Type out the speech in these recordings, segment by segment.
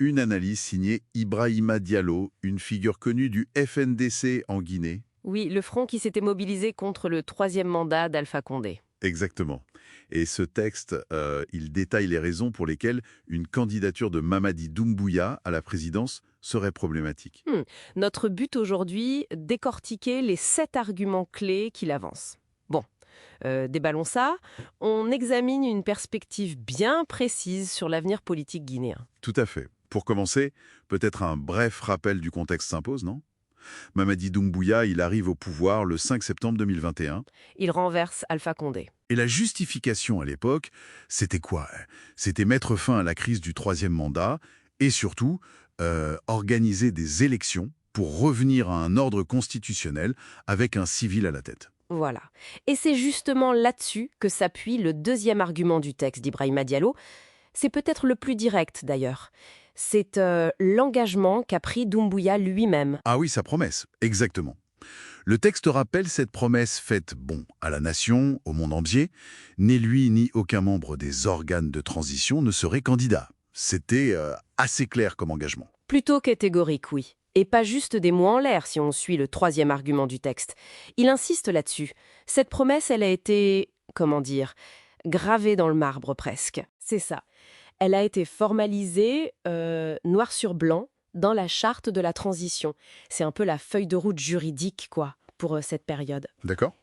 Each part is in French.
Une analyse signée Ibrahima Diallo, une figure connue du FNDC en Guinée. Oui, le front qui s'était mobilisé contre le troisième mandat d'Alpha Condé. Exactement. Et ce texte, il détaille les raisons pour lesquelles une candidature de Mamadi Doumbouya à la présidence serait problématique. Notre but aujourd'hui, décortiquer les 7 arguments clés qu'il avance. Bon, déballons ça. On examine une perspective bien précise sur l'avenir politique guinéen. Tout à fait. Pour commencer, peut-être un bref rappel du contexte s'impose, non? Mamadi Doumbouya, il arrive au pouvoir le 5 septembre 2021. Il renverse Alpha Condé. Et la justification à l'époque, c'était quoi? C'était mettre fin à la crise du troisième mandat et surtout organiser des élections pour revenir à un ordre constitutionnel avec un civil à la tête. Voilà. Et c'est justement là-dessus que s'appuie le deuxième argument du texte d'Ibrahima Diallo. C'est peut-être le plus direct d'ailleurs. C'est l'engagement qu'a pris Doumbouya lui-même. Ah oui, sa promesse, exactement. Le texte rappelle cette promesse faite, à la nation, au monde entier. Ni lui ni aucun membre des organes de transition ne serait candidat. C'était assez clair comme engagement. Plutôt catégorique, oui. Et pas juste des mots en l'air si on suit le troisième argument du texte. Il insiste là-dessus. Cette promesse, elle a été, comment dire, gravée dans le marbre presque. C'est ça. Elle a été formalisée noir sur blanc dans la charte de la transition. C'est un peu la feuille de route juridique, quoi, pour cette période. D'accord?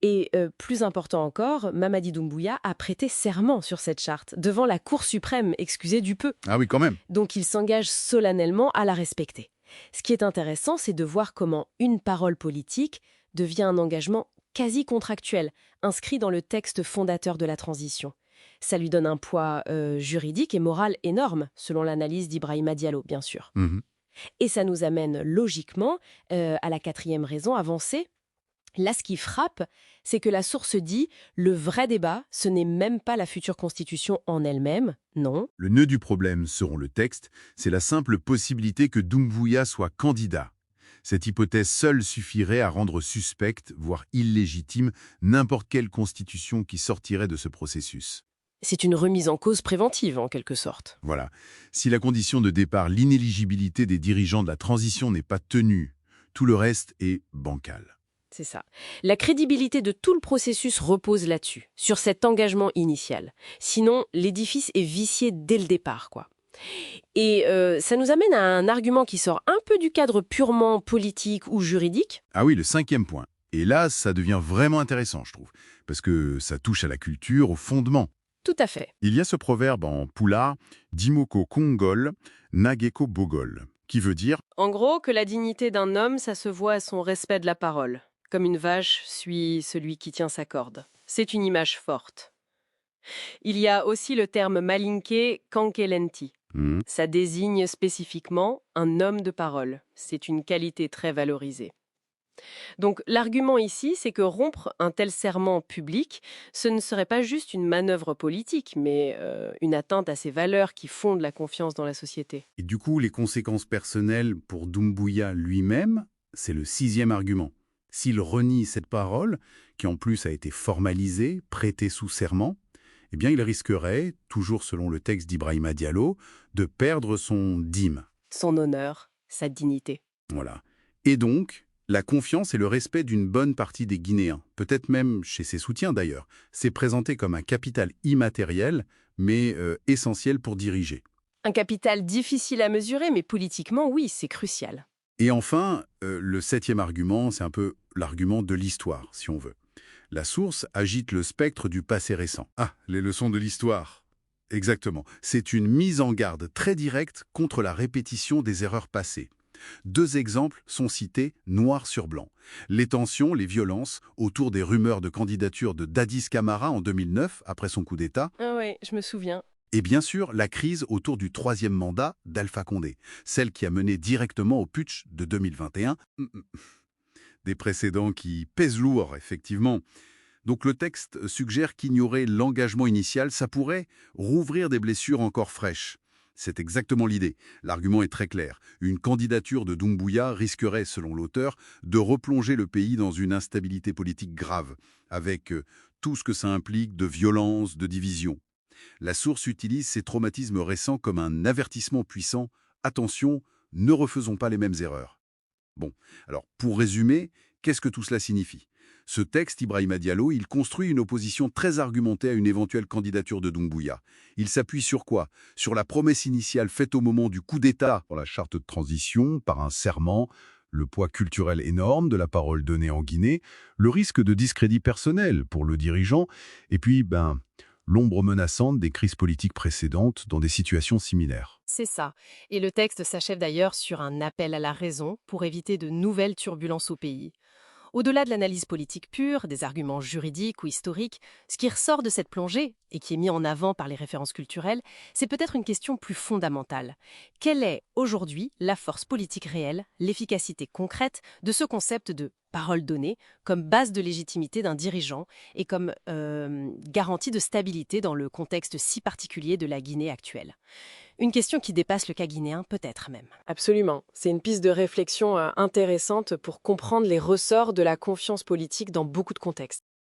Et plus important encore, Mamadi Doumbouya a prêté serment sur cette charte, devant la Cour suprême, excusez du peu. Ah oui, quand même. Donc il s'engage solennellement à la respecter. Ce qui est intéressant, c'est de voir comment une parole politique devient un engagement quasi contractuel, inscrit dans le texte fondateur de la transition. Ça lui donne un poids juridique et moral énorme, selon l'analyse d'Ibrahima Diallo, bien sûr. Mhm. Et ça nous amène logiquement à la quatrième raison avancée. Là, ce qui frappe, c'est que la source dit « le vrai débat, ce n'est même pas la future constitution en elle-même, non. Le nœud du problème, selon le texte, c'est la simple possibilité que Doumbouya soit candidat. Cette hypothèse seule suffirait à rendre suspecte, voire illégitime, n'importe quelle constitution qui sortirait de ce processus. » C'est une remise en cause préventive, en quelque sorte. Voilà. Si la condition de départ, l'inéligibilité des dirigeants de la transition n'est pas tenue, tout le reste est bancal. C'est ça. La crédibilité de tout le processus repose là-dessus, sur cet engagement initial. Sinon, l'édifice est vicié dès le départ, quoi. Et ça nous amène à un argument qui sort un peu du cadre purement politique ou juridique. Ah oui, le cinquième point. Et là, ça devient vraiment intéressant, je trouve, parce que ça touche à la culture, au fondement. Tout à fait. Il y a ce proverbe en pulaar, Dimoko Kongol, Nageko Bogol, qui veut dire En gros, que la dignité d'un homme, ça se voit à son respect de la parole. Comme une vache suit celui qui tient sa corde. C'est une image forte. Il y a aussi le terme malinké kankelenti. Ça désigne spécifiquement un homme de parole. C'est une qualité très valorisée. Donc l'argument ici, c'est que rompre un tel serment public, ce ne serait pas juste une manœuvre politique, mais une atteinte à ces valeurs qui fondent la confiance dans la société. Et du coup, les conséquences personnelles pour Doumbouya lui-même, c'est le sixième argument. S'il renie cette parole, qui en plus a été formalisée, prêtée sous serment, eh bien il risquerait, toujours selon le texte d'Ibrahima Diallo, de perdre son dîme. Son honneur, sa dignité. Voilà. Et donc, la confiance et le respect d'une bonne partie des Guinéens, peut-être même chez ses soutiens d'ailleurs, c'est présenté comme un capital immatériel, mais essentiel pour diriger. Un capital difficile à mesurer, mais politiquement, oui, c'est crucial. Et enfin, le septième argument, c'est un peu l'argument de l'histoire, si on veut. La source agite le spectre du passé récent. Ah, les leçons de l'histoire. Exactement. C'est une mise en garde très directe contre la répétition des erreurs passées. 2 exemples sont cités noir sur blanc. Les tensions, les violences autour des rumeurs de candidature de Dadis Camara en 2009, après son coup d'État. Ah ouais, je me souviens. Et bien sûr, la crise autour du troisième mandat d'Alpha Condé, celle qui a mené directement au putsch de 2021. Des précédents qui pèsent lourd, effectivement. Donc le texte suggère qu'ignorer l'engagement initial, ça pourrait rouvrir des blessures encore fraîches. C'est exactement l'idée. L'argument est très clair. Une candidature de Doumbouya risquerait, selon l'auteur, de replonger le pays dans une instabilité politique grave, avec tout ce que ça implique de violence, de division. La source utilise ces traumatismes récents comme un avertissement puissant. Attention, ne refaisons pas les mêmes erreurs. Bon, alors pour résumer, qu'est-ce que tout cela signifie? Ce texte, Ibrahima Diallo, il construit une opposition très argumentée à une éventuelle candidature de Doumbouya. Il s'appuie sur quoi? Sur la promesse initiale faite au moment du coup d'État pour la charte de transition, par un serment, le poids culturel énorme de la parole donnée en Guinée, le risque de discrédit personnel pour le dirigeant, et puis, l'ombre menaçante des crises politiques précédentes dans des situations similaires. C'est ça. Et le texte s'achève d'ailleurs sur un appel à la raison pour éviter de nouvelles turbulences au pays. Au-delà de l'analyse politique pure, des arguments juridiques ou historiques, ce qui ressort de cette plongée, et qui est mis en avant par les références culturelles, c'est peut-être une question plus fondamentale. Quelle est, aujourd'hui, la force politique réelle, l'efficacité concrète de ce concept de parole donnée comme base de légitimité d'un dirigeant et comme garantie de stabilité dans le contexte si particulier de la Guinée actuelle? Une question qui dépasse le cas guinéen, peut-être même. Absolument. C'est une piste de réflexion intéressante pour comprendre les ressorts de la confiance politique dans beaucoup de contextes.